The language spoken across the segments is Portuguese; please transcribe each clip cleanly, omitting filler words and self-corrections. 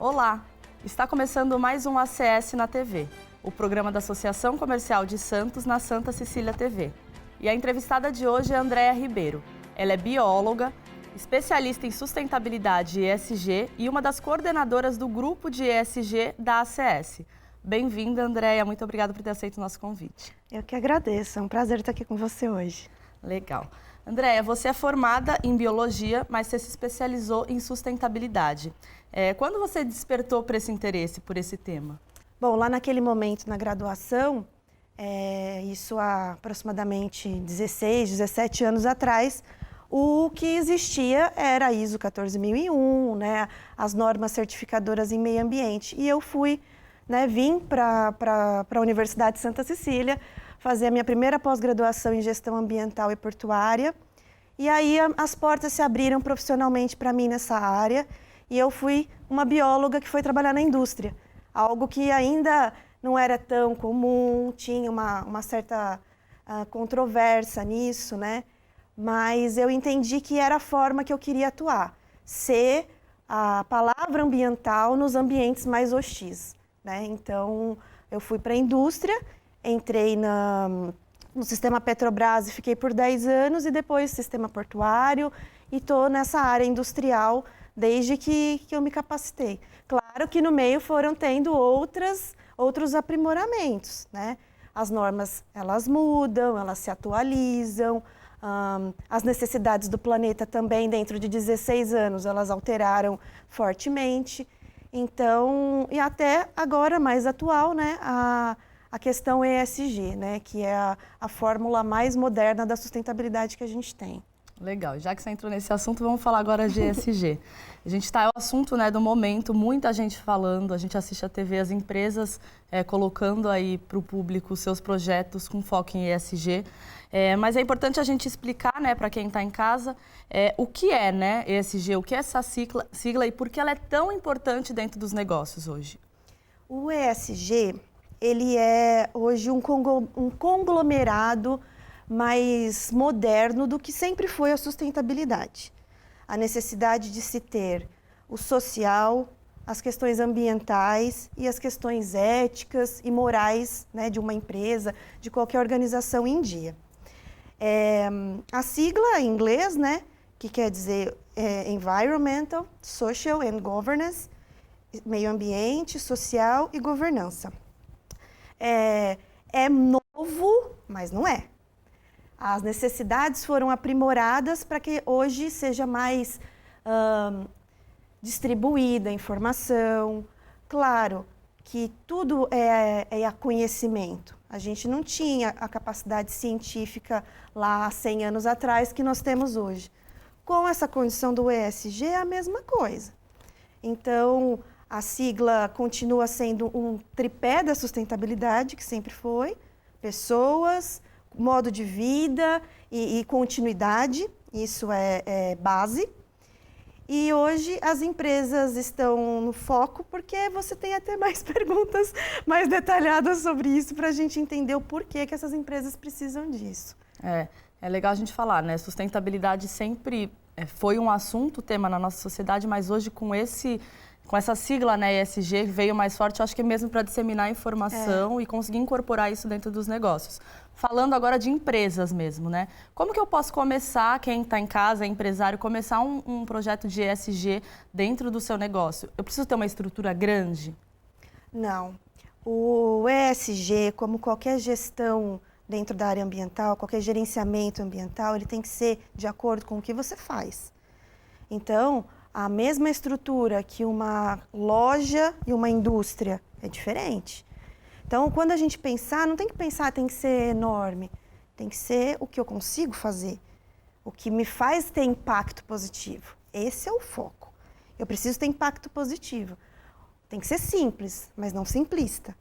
Olá! Está começando mais um ACS na TV, o programa da Associação Comercial de Santos na Santa Cecília TV. E a entrevistada de hoje é Andréa Ribeiro. Ela é bióloga, especialista em sustentabilidade e ESG e uma das coordenadoras do grupo de ESG da ACS. Bem-vinda, Andréa. Muito obrigada por ter aceito o nosso convite. Eu que agradeço. É um prazer estar aqui com você hoje. Legal. Andréa, você é formada em biologia, mas você se especializou em sustentabilidade. Quando você despertou para esse interesse por esse tema? Bom, lá naquele momento na graduação, isso há aproximadamente 16, 17 anos atrás, o que existia era a ISO 14001, né, as normas certificadoras em meio ambiente. E eu vim para a Universidade de Santa Cecília fazer a minha primeira pós-graduação em gestão ambiental e portuária. E aí as portas se abriram profissionalmente para mim nessa área e eu fui uma bióloga que foi trabalhar na indústria. Algo que ainda não era tão comum, tinha uma certa controvérsia nisso, né? Mas eu entendi que era a forma que eu queria atuar, ser a palavra ambiental nos ambientes mais hostis, né? Então, eu fui para a indústria, entrei no sistema Petrobras e fiquei por 10 anos e depois sistema portuário e estou nessa área industrial desde que eu me capacitei. Claro que no meio foram tendo outros aprimoramentos, né? As normas, elas mudam, elas se atualizam, as necessidades do planeta também dentro de 16 anos, elas alteraram fortemente. Então, e até agora mais atual, né, a questão ESG, né, que é a fórmula mais moderna da sustentabilidade que a gente tem. Legal, já que você entrou nesse assunto, vamos falar agora de ESG. É o assunto, né, do momento, muita gente falando, a gente assiste a TV, as empresas colocando aí para o público os seus projetos com foco em ESG. Mas é importante a gente explicar, né, para quem está em casa, o que é, né, ESG, o que é essa sigla e por que ela é tão importante dentro dos negócios hoje. O ESG, ele é hoje um conglomerado mais moderno do que sempre foi a sustentabilidade. A necessidade de se ter o social, as questões ambientais e as questões éticas e morais, né, de uma empresa, de qualquer organização em dia. A sigla em inglês, né, que quer dizer Environmental, Social and Governance, meio ambiente, social e governança. É novo, mas não é. As necessidades foram aprimoradas para que hoje seja mais distribuída a informação. Claro que tudo é conhecimento. A gente não tinha a capacidade científica lá há 100 anos atrás que nós temos hoje. Com essa condição do ESG é a mesma coisa. Então, a sigla continua sendo um tripé da sustentabilidade, que sempre foi, pessoas, modo de vida e continuidade, isso é base. E hoje as empresas estão no foco porque você tem até mais perguntas mais detalhadas sobre isso para a gente entender o porquê que essas empresas precisam disso. É legal a gente falar, né? Sustentabilidade sempre foi um assunto, tema na nossa sociedade, mas hoje com essa sigla, né, ESG, veio mais forte, eu acho que é mesmo para disseminar a informação e conseguir incorporar isso dentro dos negócios. Falando agora de empresas mesmo, né? Como que eu posso começar, quem está em casa, é empresário, começar um projeto de ESG dentro do seu negócio? Eu preciso ter uma estrutura grande? Não. O ESG, como qualquer gestão dentro da área ambiental, qualquer gerenciamento ambiental, ele tem que ser de acordo com o que você faz. Então, a mesma estrutura que uma loja e uma indústria é diferente. Então, quando a gente pensar, não tem que pensar, tem que ser enorme. Tem que ser o que eu consigo fazer, o que me faz ter impacto positivo. Esse é o foco. Eu preciso ter impacto positivo. Tem que ser simples, mas não simplista.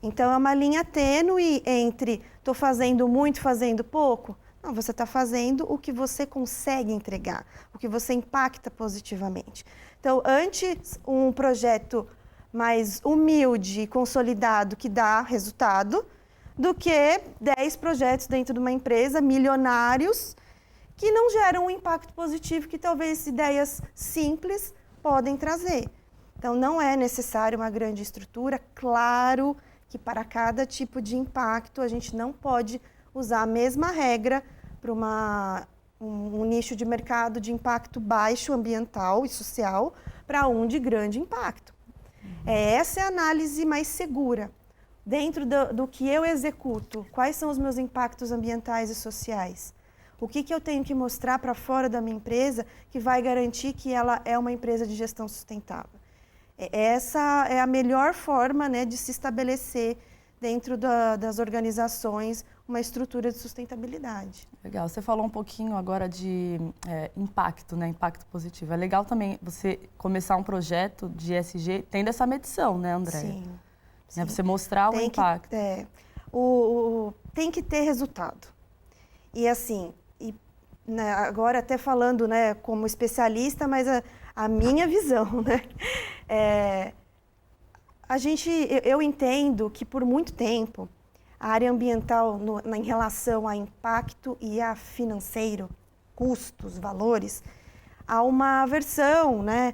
Então, é uma linha tênue entre estou fazendo muito, fazendo pouco. Não, você está fazendo o que você consegue entregar, o que você impacta positivamente. Então, antes, um projeto mais humilde e consolidado que dá resultado, do que 10 projetos dentro de uma empresa, milionários, que não geram um impacto positivo que talvez ideias simples podem trazer. Então, não é necessário uma grande estrutura. Claro que para cada tipo de impacto, a gente não pode usar a mesma regra para um nicho de mercado de impacto baixo ambiental e social para um de grande impacto. Essa é a análise mais segura. Dentro do que eu executo, quais são os meus impactos ambientais e sociais? O que eu tenho que mostrar para fora da minha empresa que vai garantir que ela é uma empresa de gestão sustentável? Essa é a melhor forma, né, de se estabelecer dentro das organizações uma estrutura de sustentabilidade. Legal. Você falou um pouquinho agora de impacto, né? Impacto positivo. É legal também você começar um projeto de ESG tendo essa medição, né, Andréia? Sim. Sim. Você mostrar o impacto. Tem que ter resultado. E assim, né, agora até falando, né, como especialista, mas a minha visão, né? Eu entendo que por muito tempo a área ambiental em relação a impacto e a financeiro, custos, valores, há uma aversão, né?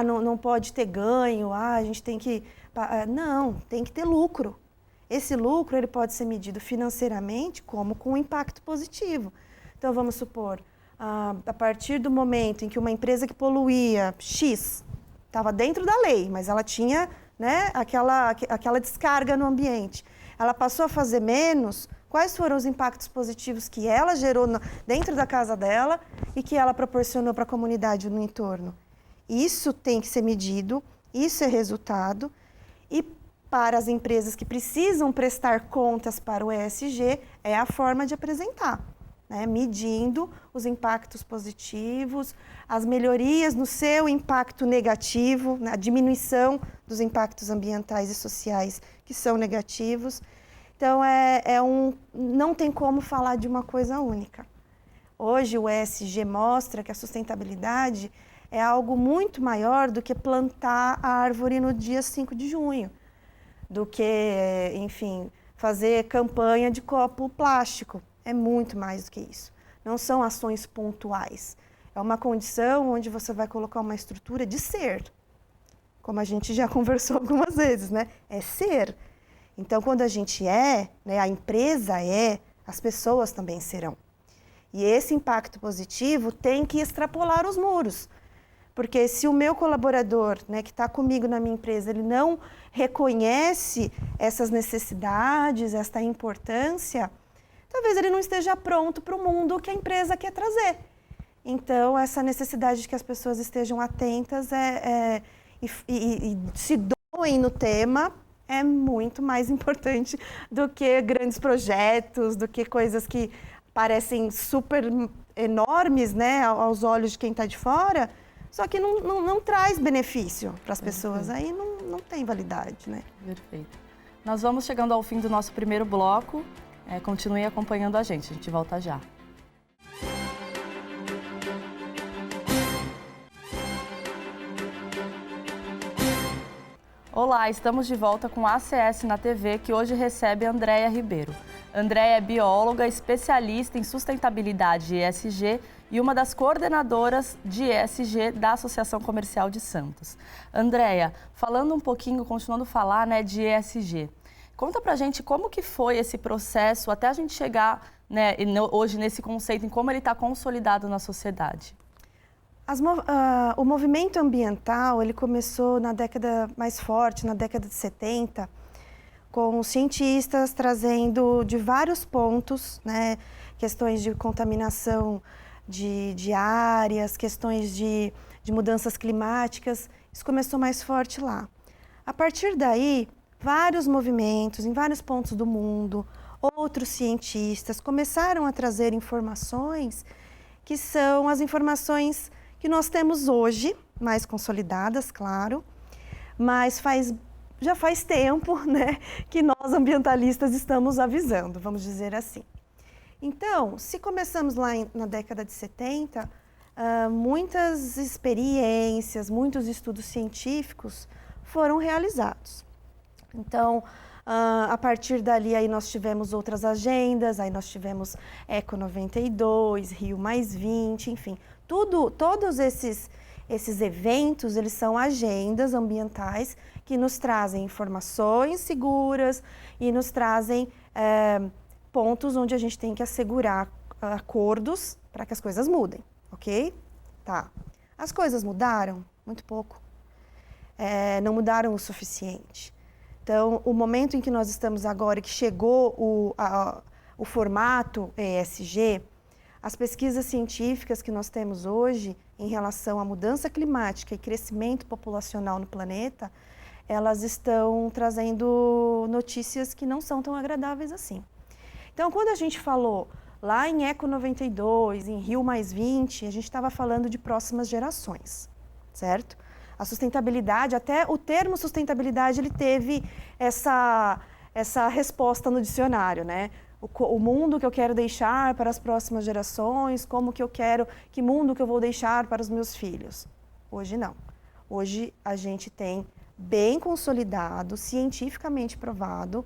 Não pode ter ganho, a gente tem que... Não, tem que ter lucro. Esse lucro ele pode ser medido financeiramente como com impacto positivo. Então, vamos supor, a partir do momento em que uma empresa que poluía X estava dentro da lei, mas ela tinha, né, aquela descarga no ambiente, ela passou a fazer menos, quais foram os impactos positivos que ela gerou dentro da casa dela e que ela proporcionou para a comunidade no entorno? Isso tem que ser medido, isso é resultado. E para as empresas que precisam prestar contas para o ESG, é a forma de apresentar, né? Medindo os impactos positivos, as melhorias no seu impacto negativo, a diminuição dos impactos ambientais e sociais que são negativos. Então, não tem como falar de uma coisa única. Hoje, o ESG mostra que a sustentabilidade é algo muito maior do que plantar a árvore no dia 5 de junho, do que, enfim, fazer campanha de copo plástico. É muito mais do que isso. Não são ações pontuais. É uma condição onde você vai colocar uma estrutura de ser, como a gente já conversou algumas vezes, né? É ser. Então, quando a gente né, a empresa as pessoas também serão. E esse impacto positivo tem que extrapolar os muros. Porque se o meu colaborador, né, que está comigo na minha empresa, ele não reconhece essas necessidades, esta importância, talvez ele não esteja pronto para o mundo que a empresa quer trazer. Então, essa necessidade de que as pessoas estejam atentas e se doem no tema é muito mais importante do que grandes projetos, do que coisas que parecem super enormes, né, aos olhos de quem está de fora, só que não traz benefício para as pessoas, aí não tem validade, né? Perfeito. Nós vamos chegando ao fim do nosso primeiro bloco, continue acompanhando a gente volta já. Olá, estamos de volta com a ACS na TV, que hoje recebe a Andréia Ribeiro. Andréia é bióloga, especialista em sustentabilidade e ESG e uma das coordenadoras de ESG da Associação Comercial de Santos. Andréia, falando um pouquinho, continuando a falar, né, de ESG, conta pra gente como que foi esse processo até a gente chegar, né, hoje nesse conceito, em como ele está consolidado na sociedade. O movimento ambiental ele começou na década mais forte, na década de 70, com cientistas trazendo de vários pontos, né, questões de contaminação de áreas, questões de mudanças climáticas. Isso começou mais forte lá. A partir daí, vários movimentos em vários pontos do mundo, outros cientistas começaram a trazer informações que são as informações que nós temos hoje, mais consolidadas, claro, mas já faz tempo, né, que nós ambientalistas estamos avisando, vamos dizer assim. Então, se começamos lá na década de 70, muitas experiências, muitos estudos científicos foram realizados. Então, a partir dali, aí nós tivemos outras agendas, aí nós tivemos Eco 92, Rio+20, enfim, todos esses Esses eventos, eles são agendas ambientais que nos trazem informações seguras e nos trazem pontos onde a gente tem que assegurar acordos para que as coisas mudem, ok? Tá. As coisas mudaram? Muito pouco. Não mudaram o suficiente. Então, o momento em que nós estamos agora, que chegou o formato ESG, as pesquisas científicas que nós temos hoje em relação à mudança climática e crescimento populacional no planeta, elas estão trazendo notícias que não são tão agradáveis assim. Então, quando a gente falou lá em Eco 92, em Rio +20, a gente estava falando de próximas gerações, certo? A sustentabilidade, até o termo sustentabilidade, ele teve essa resposta no dicionário, né? O mundo que eu quero deixar para as próximas gerações, que mundo que eu vou deixar para os meus filhos. Hoje não. Hoje a gente tem bem consolidado, cientificamente provado,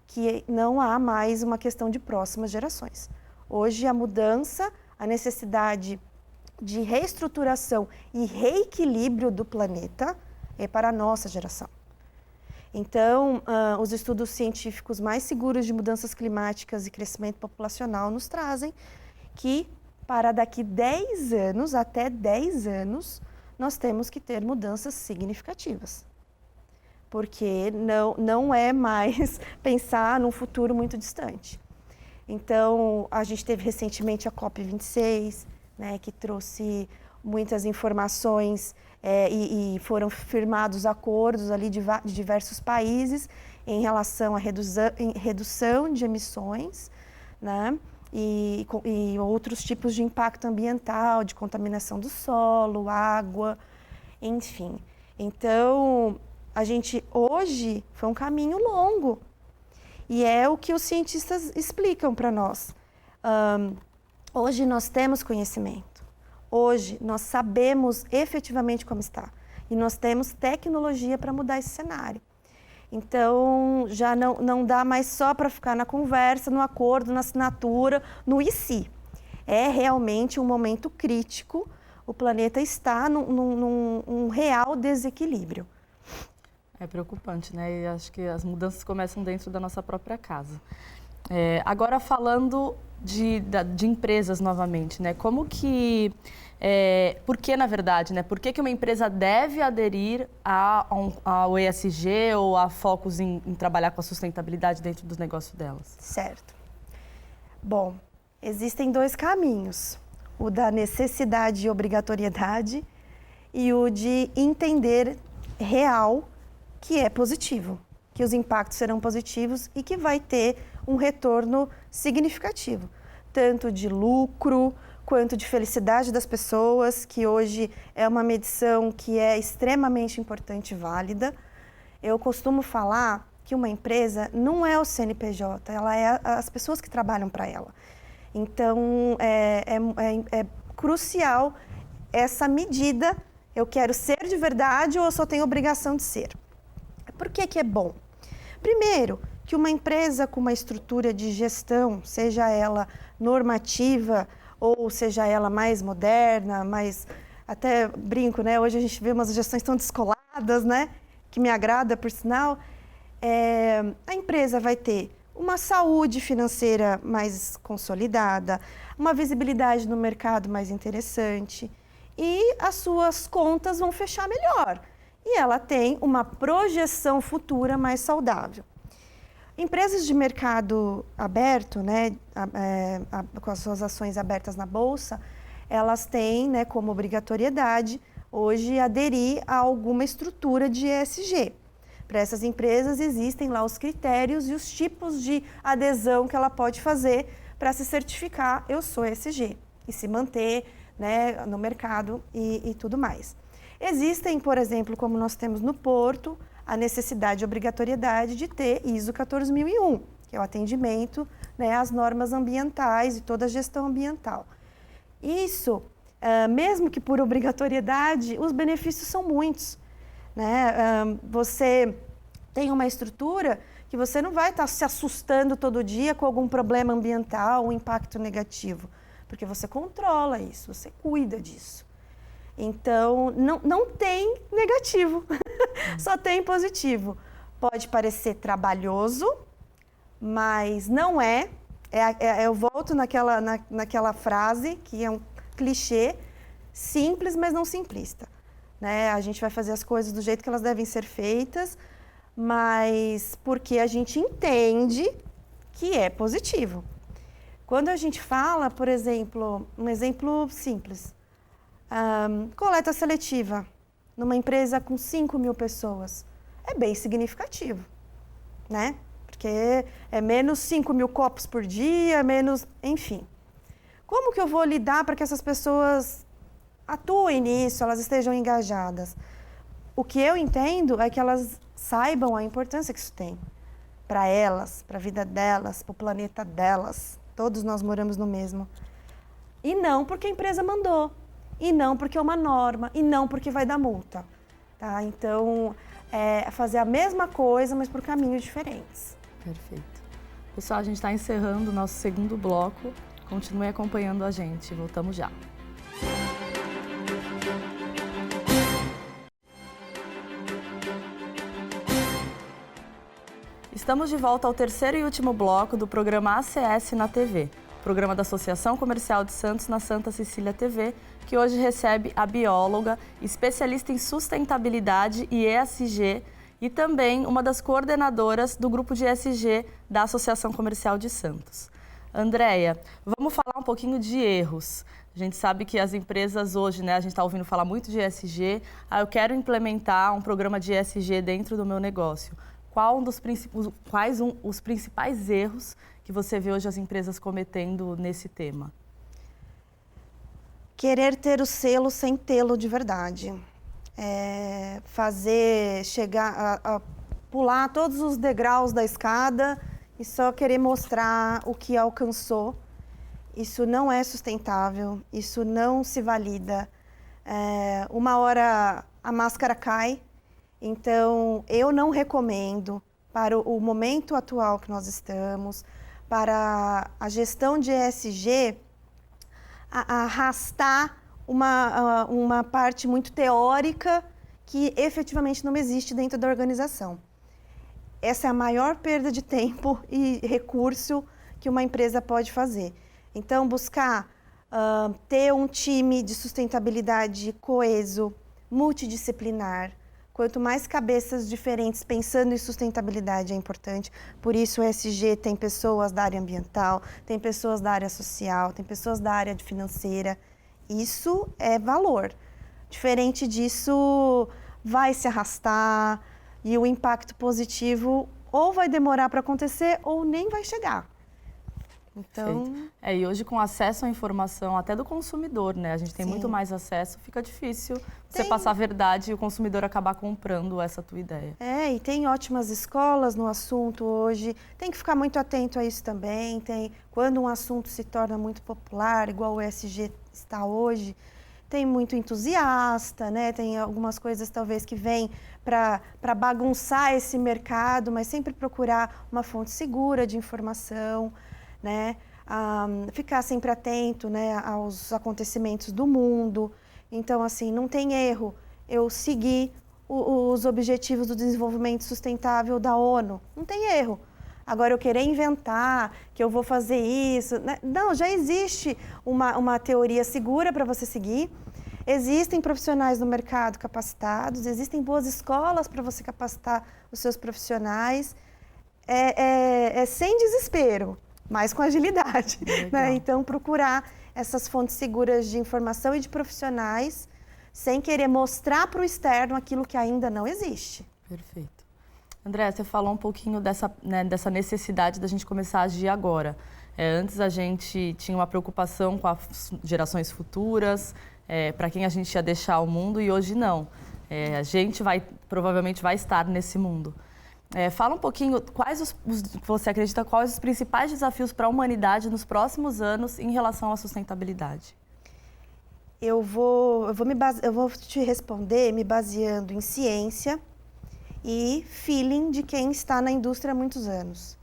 que não há mais uma questão de próximas gerações. Hoje a mudança, a necessidade de reestruturação e reequilíbrio do planeta é para a nossa geração. Então, os estudos científicos mais seguros de mudanças climáticas e crescimento populacional nos trazem que para daqui 10 anos, até 10 anos, nós temos que ter mudanças significativas. Porque não é mais pensar num futuro muito distante. Então, a gente teve recentemente a COP26, né, que trouxe muitas informações e foram firmados acordos ali de diversos países em relação à redução de emissões, né, e outros tipos de impacto ambiental, de contaminação do solo, água, enfim. Então, a gente hoje foi um caminho longo e é o que os cientistas explicam para nós. Hoje nós temos conhecimento. Hoje, nós sabemos efetivamente como está e nós temos tecnologia para mudar esse cenário. Então, já não dá mais só para ficar na conversa, no acordo, na assinatura, no e se. É realmente um momento crítico, o planeta está num real desequilíbrio. É preocupante, né? E acho que as mudanças começam dentro da nossa própria casa. Agora, falando de empresas novamente, né? Como que... por que, na verdade, né? Por que uma empresa deve aderir ao ESG ou a focos em trabalhar com a sustentabilidade dentro dos negócios delas? Certo. Bom, existem dois caminhos. O da necessidade e obrigatoriedade e o de entender real que é positivo, que os impactos serão positivos e que vai ter um retorno significativo, tanto de lucro quanto de felicidade das pessoas, que hoje é uma medição que é extremamente importante e válida. Eu costumo falar que uma empresa não é o CNPJ, ela é as pessoas que trabalham para ela. Então, é crucial essa medida, eu quero ser de verdade ou eu só tenho obrigação de ser. Por que é bom? Primeiro, que uma empresa com uma estrutura de gestão, seja ela normativa ou seja ela mais moderna, até brinco, né? Hoje a gente vê umas gestões tão descoladas, né? Que me agrada, por sinal. A empresa vai ter uma saúde financeira mais consolidada, uma visibilidade no mercado mais interessante e as suas contas vão fechar melhor. E ela tem uma projeção futura mais saudável. Empresas de mercado aberto, né, com as suas ações abertas na Bolsa, elas têm, né, como obrigatoriedade hoje aderir a alguma estrutura de ESG. Para essas empresas existem lá os critérios e os tipos de adesão que ela pode fazer para se certificar, eu sou ESG, e se manter, né, no mercado e tudo mais. Existem, por exemplo, como nós temos no Porto, a necessidade e obrigatoriedade de ter ISO 14001, que é o atendimento, né, às normas ambientais e toda a gestão ambiental. Isso, mesmo que por obrigatoriedade, os benefícios são muitos. Né? Você tem uma estrutura que você não vai estar se assustando todo dia com algum problema ambiental, um impacto negativo, porque você controla isso, você cuida disso. Então, não tem negativo, só tem positivo. Pode parecer trabalhoso, mas não é. Eu volto naquela frase, que é um clichê, simples, mas não simplista. Né? A gente vai fazer as coisas do jeito que elas devem ser feitas, mas porque a gente entende que é positivo. Quando a gente fala, por exemplo, um exemplo simples, coleta seletiva numa empresa com 5.000 pessoas, é bem significativo, né? Porque é menos 5.000 copos por dia, menos, enfim. Como que eu vou lidar para que essas pessoas atuem nisso, elas estejam engajadas? O que eu entendo é que elas saibam a importância que isso tem para elas, para a vida delas, para o planeta delas. Todos nós moramos no mesmo. E não porque a empresa mandou, e não porque é uma norma, e não porque vai dar multa. Tá? Então, é fazer a mesma coisa, mas por caminhos diferentes. Perfeito. Pessoal, a gente está encerrando o nosso segundo bloco. Continue acompanhando a gente. Voltamos já. Estamos de volta ao terceiro e último bloco do programa ACS na TV, programa da Associação Comercial de Santos na Santa Cecília TV, que hoje recebe a bióloga, especialista em sustentabilidade e ESG e também uma das coordenadoras do grupo de ESG da Associação Comercial de Santos. Andréia, vamos falar um pouquinho de erros. A gente sabe que as empresas hoje, né, a gente está ouvindo falar muito de ESG, eu quero implementar um programa de ESG dentro do meu negócio. Quais os principais erros que você vê hoje as empresas cometendo nesse tema? Querer ter o selo sem tê-lo de verdade. Chegar a pular todos os degraus da escada e só querer mostrar o que alcançou. Isso não é sustentável, isso não se valida. Uma hora a máscara cai. Então, eu não recomendo para o momento atual que nós estamos, para a gestão de ESG, arrastar uma parte muito teórica que efetivamente não existe dentro da organização. Essa é a maior perda de tempo e recurso que uma empresa pode fazer. Então, buscar ter um time de sustentabilidade coeso, multidisciplinar. Quanto mais cabeças diferentes pensando em sustentabilidade é importante. Por isso o ESG tem pessoas da área ambiental, tem pessoas da área social, tem pessoas da área financeira. Isso é valor. Diferente disso, vai se arrastar e o impacto positivo ou vai demorar para acontecer ou nem vai chegar. Então... E hoje com acesso à informação até do consumidor, né? A gente tem muito mais acesso, fica difícil você passar a verdade e o consumidor acabar comprando essa tua ideia. E tem ótimas escolas no assunto hoje, tem que ficar muito atento a isso também. Quando um assunto se torna muito popular, igual o ESG está hoje, tem muito entusiasta, né? Tem algumas coisas talvez que vêm para bagunçar esse mercado, mas sempre procurar uma fonte segura de informação, né? Ficar sempre atento, né, aos acontecimentos do mundo. Então, assim, não tem erro eu seguir os Objetivos do Desenvolvimento Sustentável da ONU. Não tem erro. Agora, eu querer inventar que eu vou fazer isso... né? Não, já existe uma teoria segura para você seguir. Existem profissionais no mercado capacitados, existem boas escolas para você capacitar os seus profissionais. Sem desespero, mas com agilidade. Né? Então, procurar essas fontes seguras de informação e de profissionais, sem querer mostrar para o externo aquilo que ainda não existe. Perfeito. Andréa, você falou um pouquinho dessa necessidade da gente começar a agir agora. Antes a gente tinha uma preocupação com as gerações futuras, para quem a gente ia deixar o mundo, e hoje não. A gente provavelmente vai estar nesse mundo. Fala um pouquinho, você acredita, quais os principais desafios para a humanidade nos próximos anos em relação à sustentabilidade? Eu vou te responder me baseando em ciência e feeling de quem está na indústria há muitos anos.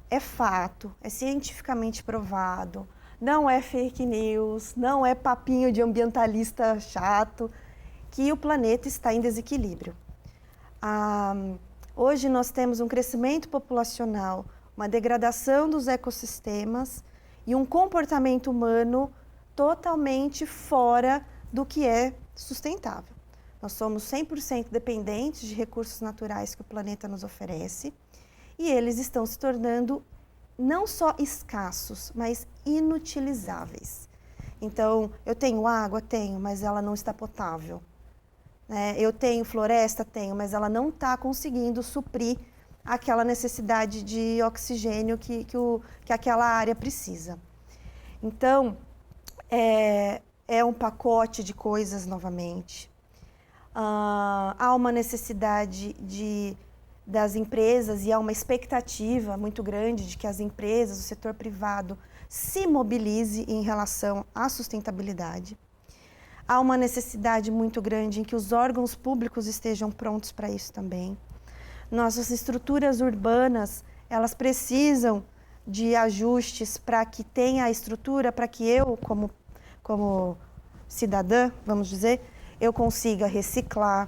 É fato, é cientificamente provado. não é fake news, não é papinho de ambientalista chato, que o planeta está em desequilíbrio. Hoje nós temos um crescimento populacional, uma degradação dos ecossistemas e um comportamento humano totalmente fora do que é sustentável. Nós somos 100% dependentes de recursos naturais que o planeta nos oferece e eles estão se tornando não só escassos, mas inutilizáveis. Então, eu tenho água? Tenho, mas ela não está potável. Eu tenho floresta? Tenho, mas ela não está conseguindo suprir aquela necessidade de oxigênio que aquela área precisa. Então, é um pacote de coisas novamente. Há uma necessidade das empresas e há uma expectativa muito grande de que as empresas, o setor privado, se mobilize em relação à sustentabilidade. Há uma necessidade muito grande em que os órgãos públicos estejam prontos para isso também. Nossas estruturas urbanas, elas precisam de ajustes para que tenha a estrutura, para que eu, como cidadã, vamos dizer, eu consiga reciclar,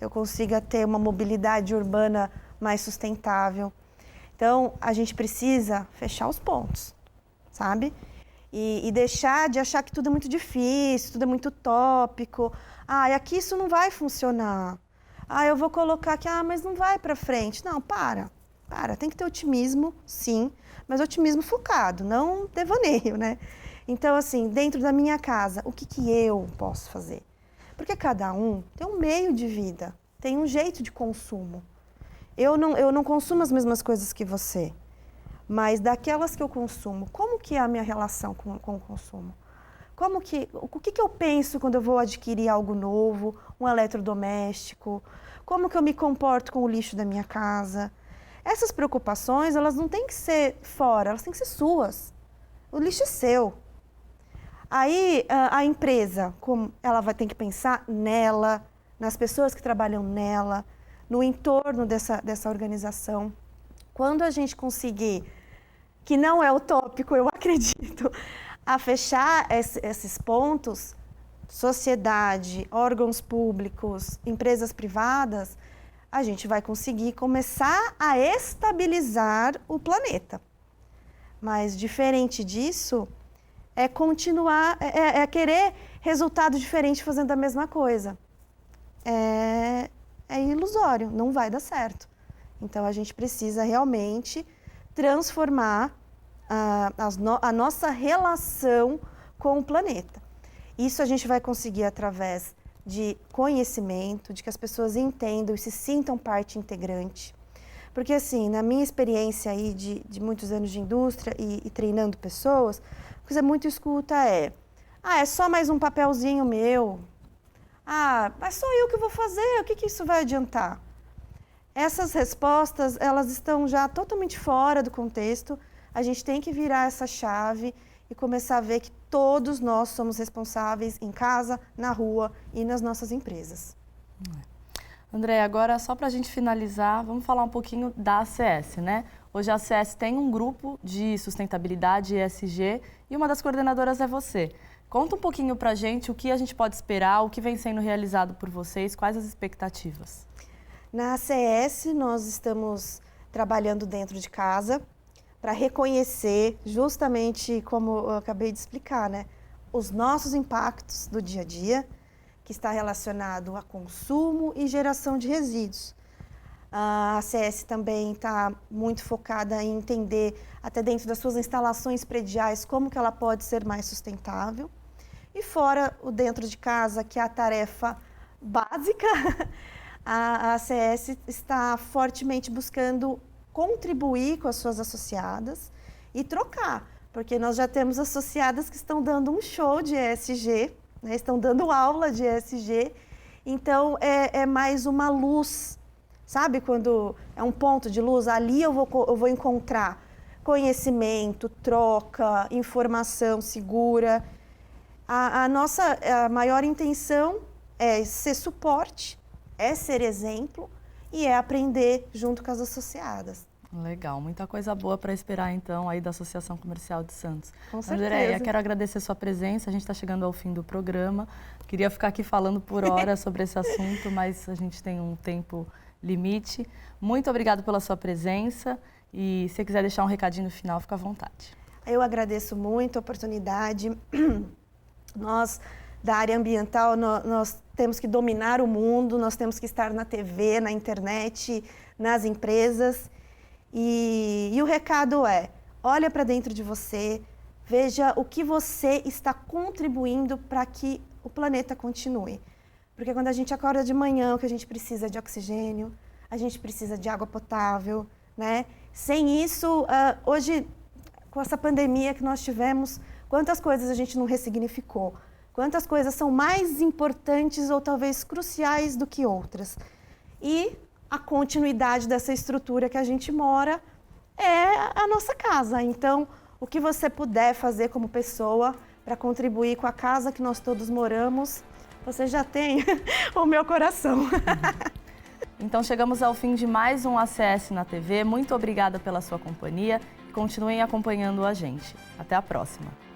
eu consiga ter uma mobilidade urbana mais sustentável. Então, a gente precisa fechar os pontos, sabe? E deixar de achar que tudo é muito difícil, tudo é muito utópico. Aqui isso não vai funcionar. Eu vou colocar aqui, mas não vai para frente. Não, para. Tem que ter otimismo, sim, mas otimismo focado, não devaneio, né? Então, assim, dentro da minha casa, o que eu posso fazer? Porque cada um tem um meio de vida, tem um jeito de consumo. Eu não consumo as mesmas coisas que você. Mas daquelas que eu consumo, como que é a minha relação com o consumo? O que eu penso quando eu vou adquirir algo novo, um eletrodoméstico? Como que eu me comporto com o lixo da minha casa? Essas preocupações, elas não têm que ser fora, elas têm que ser suas. O lixo é seu. Aí a empresa, ela vai ter que pensar nela, nas pessoas que trabalham nela, no entorno dessa organização. Quando a gente conseguir, que não é utópico, eu acredito, a fechar esses pontos, sociedade, órgãos públicos, empresas privadas, a gente vai conseguir começar a estabilizar o planeta. Mas diferente disso, é continuar, é querer resultado diferente fazendo a mesma coisa. É ilusório, não vai dar certo. Então, a gente precisa realmente transformar a nossa relação com o planeta. Isso a gente vai conseguir através de conhecimento, de que as pessoas entendam e se sintam parte integrante. Porque, assim, na minha experiência aí de muitos anos de indústria e treinando pessoas, o que você muito escuta é só mais um papelzinho meu. Mas sou eu que vou fazer, o que isso vai adiantar? Essas respostas, elas estão já totalmente fora do contexto. A gente tem que virar essa chave e começar a ver que todos nós somos responsáveis em casa, na rua e nas nossas empresas. André, agora só para a gente finalizar, vamos falar um pouquinho da ACS, né? Hoje a ACS tem um grupo de sustentabilidade ESG e uma das coordenadoras é você. Conta um pouquinho para a gente o que a gente pode esperar, o que vem sendo realizado por vocês, quais as expectativas? Na ACS, nós estamos trabalhando dentro de casa para reconhecer, justamente como eu acabei de explicar, né, os nossos impactos do dia a dia, que está relacionado a consumo e geração de resíduos. A ACS também está muito focada em entender, até dentro das suas instalações prediais, como que ela pode ser mais sustentável. E fora o dentro de casa, que é a tarefa básica, a ACS está fortemente buscando contribuir com as suas associadas e trocar, porque nós já temos associadas que estão dando um show de ESG, né, estão dando aula de ESG, então é mais uma luz, sabe? Quando é um ponto de luz, ali eu vou encontrar conhecimento, troca, informação segura. A nossa maior intenção é ser suporte, é ser exemplo e é aprender junto com as associadas. Legal, muita coisa boa para esperar então aí da Associação Comercial de Santos. Com certeza. Andréia, quero agradecer a sua presença, a gente está chegando ao fim do programa. Queria ficar aqui falando por horas sobre esse assunto, mas a gente tem um tempo limite. Muito obrigada pela sua presença e se você quiser deixar um recadinho no final, fica à vontade. Eu agradeço muito a oportunidade. Nós, da área ambiental, nós temos que dominar o mundo, nós temos que estar na TV, na internet, nas empresas. E o recado é, olha para dentro de você, veja o que você está contribuindo para que o planeta continue. Porque quando a gente acorda de manhã, o que a gente precisa é de oxigênio, a gente precisa de água potável, né? Sem isso, hoje, com essa pandemia que nós tivemos, quantas coisas a gente não ressignificou? Quantas coisas são mais importantes ou talvez cruciais do que outras? E a continuidade dessa estrutura que a gente mora é a nossa casa. Então, o que você puder fazer como pessoa para contribuir com a casa que nós todos moramos, você já tem o meu coração. Então, chegamos ao fim de mais um ACS na TV. Muito obrigada pela sua companhia e continuem acompanhando a gente. Até a próxima.